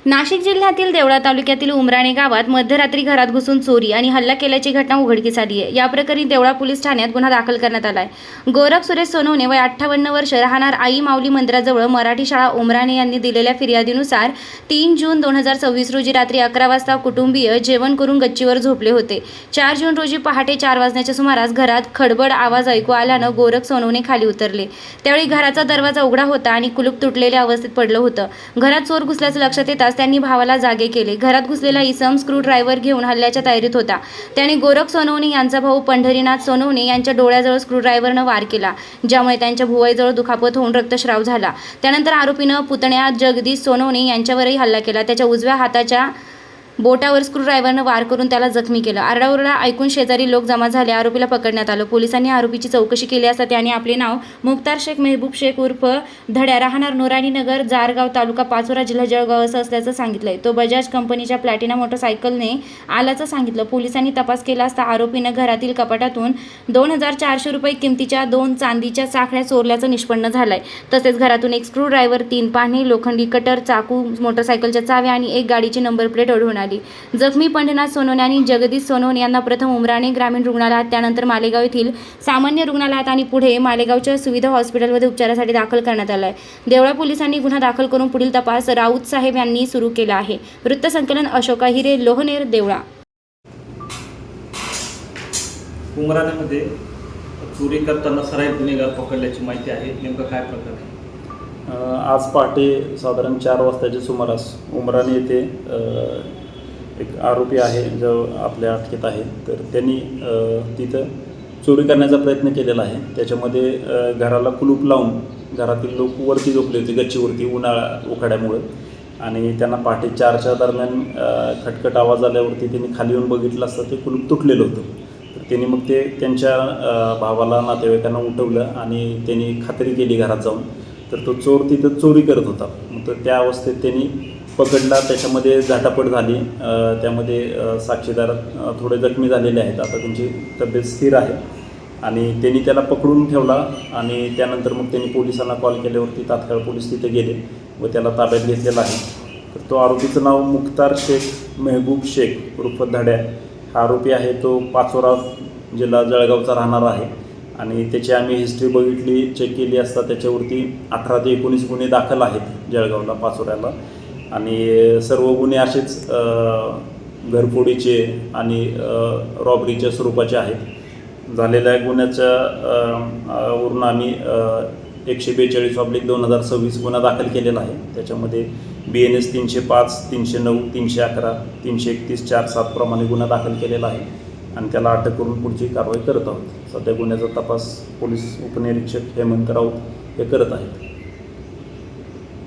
नाशिक जिल्ह्यातील देवळा तालुक्यातील उमराणे गावात मध्यरात्री घरात घुसून चोरी आणि हल्ला केल्याची घटना उघडकीस आली आहे। या प्रकरणी देवळा पोलीस ठाण्यात गुन्हा दाखल करण्यात आला आहे। गोरख सुरेश सोनवणे वय 58 वर्ष राहणार आई माऊली मंदिराजवळ मराठी शाळा उमराणे यांनी दिलेल्या फिर्यादीनुसार 3 जून 2026 रोजी रात्री 11 वाजता कुटुंबीय जेवण करून गच्चीवर झोपले होते। 4 जून रोजी पहाटे 4 वाजण्याच्या सुमारास घरात खडबड आवाज ऐकू आल्यानं गोरख सोनवणे खाली उतरले। त्यावेळी घराचा दरवाजा उघडा होता आणि कुलूप तुटलेल्या अवस्थेत पडलं होतं। घरात चोर घुसल्याचं लक्षात येताच त्यांनी भावाला जागे केले। घरात घुसलेला इसम स्क्रू ड्रायव्हर घेऊन हल्ल्याच्या तयारीत होता। त्याने गोरख सोनवणे यांचा भाऊ पंढरीनाथ सोनवणे यांच्या डोळ्याजवळ स्क्रू ड्रायव्हरनं वार केला, ज्यामुळे त्यांच्या भुवयाजवळ दुखापत होऊन रक्तस्राव झाला। त्यानंतर आरोपीनं पुतण्या जगदीश सोनवणे यांच्यावरही हल्ला केला। त्याच्या उजव्या हाताच्या बोटावर स्क्रू ड्रायव्हरनं वार करून त्याला जखमी केलं। आरडाओरडा ऐकून शेजारी लोक जमा झाले। आरोपीला पकडण्यात आलं। पोलिसांनी आरोपीची चौकशी केली असता त्याने आपले नाव मुख्तार शेख मेहबूब शेख उर्फ धड्या राहणार नुरानी नगर जारगाव तालुका पाचोरा जिल्हा जळगाव असं असल्याचं सांगितलंय। तो बजाज कंपनीच्या प्लॅटिना मोटरसायकलने आल्याचं सांगितलं। पोलिसांनी तपास केला असता आरोपीनं घरातील कपाटातून 2400 रुपये किमतीच्या 2 चांदीच्या साखळ्या चोरल्याचं निष्पन्न झालंय। तसेच घरातून एक स्क्रू ड्रायव्हर, 3 पाने, लोखंडी कटर, चाकू, मोटरसायकलच्या चाव्या आणि एक गाडीची नंबर प्लेट आढळून आली। जखमी पंढरीनाथ सोनवणे आणि जगदीश सोनवणे यांना प्रथम उमराणे ग्रामीण रुग्णालयात, त्यानंतर मालेगाव येथील सामान्य रुग्णालयात आणि पुढे मालेगावच्या सुविधा हॉस्पिटलमध्ये उपचारासाठी दाखल करण्यात आलं आहे। देवळा पोलिसांनी गुन्हा दाखल करून पुढील तपास राऊत साहेब यांनी सुरू केला आहे। वृत्तसंकलन अशोक हिरे, लोहनेर, देवळा। उमराणेमध्ये चोरी करताना सराईत गुन्हेगार पकडल्याची माहिती आहे। नेमकं काय प्रकार आहे? आज पहाटे साधारण 4 वाजताच्या सुमारास उमराणे येथे एक आरोपी आहे जो आपल्या अटकेत आहे, तर त्यांनी तिथं चोरी करण्याचा प्रयत्न केलेला आहे। त्याच्यामध्ये घराला कुलूप लावून घरातील लोक वरती झोपले होते गच्चीवरती उन्हाळ्यामुळे, आणि त्यांना पहाटे 4च्या दरम्यान खटखट आवाज आल्यावरती त्यांनी खाली येऊन बघितलं असता ते कुलूप तुटलेलं होतं। तर त्यांनी मग ते त्यांच्या भावाला, नातेवाईकांना उठवलं आणि त्यांनी खात्री केली घरात जाऊन, तर तो चोर तिथं चोरी करत होता। मग तर त्या अवस्थेत त्यांनी पकडला, त्याच्यामध्ये झटापट झाली। त्यामध्ये साक्षीदार थोडे जखमी झालेले आहेत। आता त्यांची तब्येत स्थिर आहे आणि त्यांनी त्याला पकडून ठेवला आणि त्यानंतर मग त्यांनी पोलिसांना कॉल केल्यावरती तात्काळ पोलीस तिथे गेले व त्याला ताब्यात घेतलेला आहे। तर तो आरोपीचं नाव मुख्तार शेख मेहबूब शेख उर्फ धड्या हा आरोपी आहे। तो पाचोरा जिल्हा जळगावचा राहणार आहे आणि त्याची आम्ही हिस्ट्री बघितली, चेक केली असता त्याच्यावरती 18 ते 19 गुन्हे दाखल आहेत जळगावला, पाचोऱ्याला, आणि सर्व गुन्हे असेच घरफोडीचे आणि रॉबरीच्या स्वरूपाचे आहेत। झालेल्या गुन्ह्याच्या वरून आम्ही 142/2026 गुन्हा दाखल केलेला आहे। त्याच्यामध्ये BNS 305, 309, 311, 331, 4-7 प्रमाणे गुन्हा दाखल केलेला आहे आणि त्याला अटक करून पुढची कारवाई करत आहोत। सध्या गुन्ह्याचा तपास पोलीस उपनिरीक्षक हेमंत राऊत हे करत आहेत।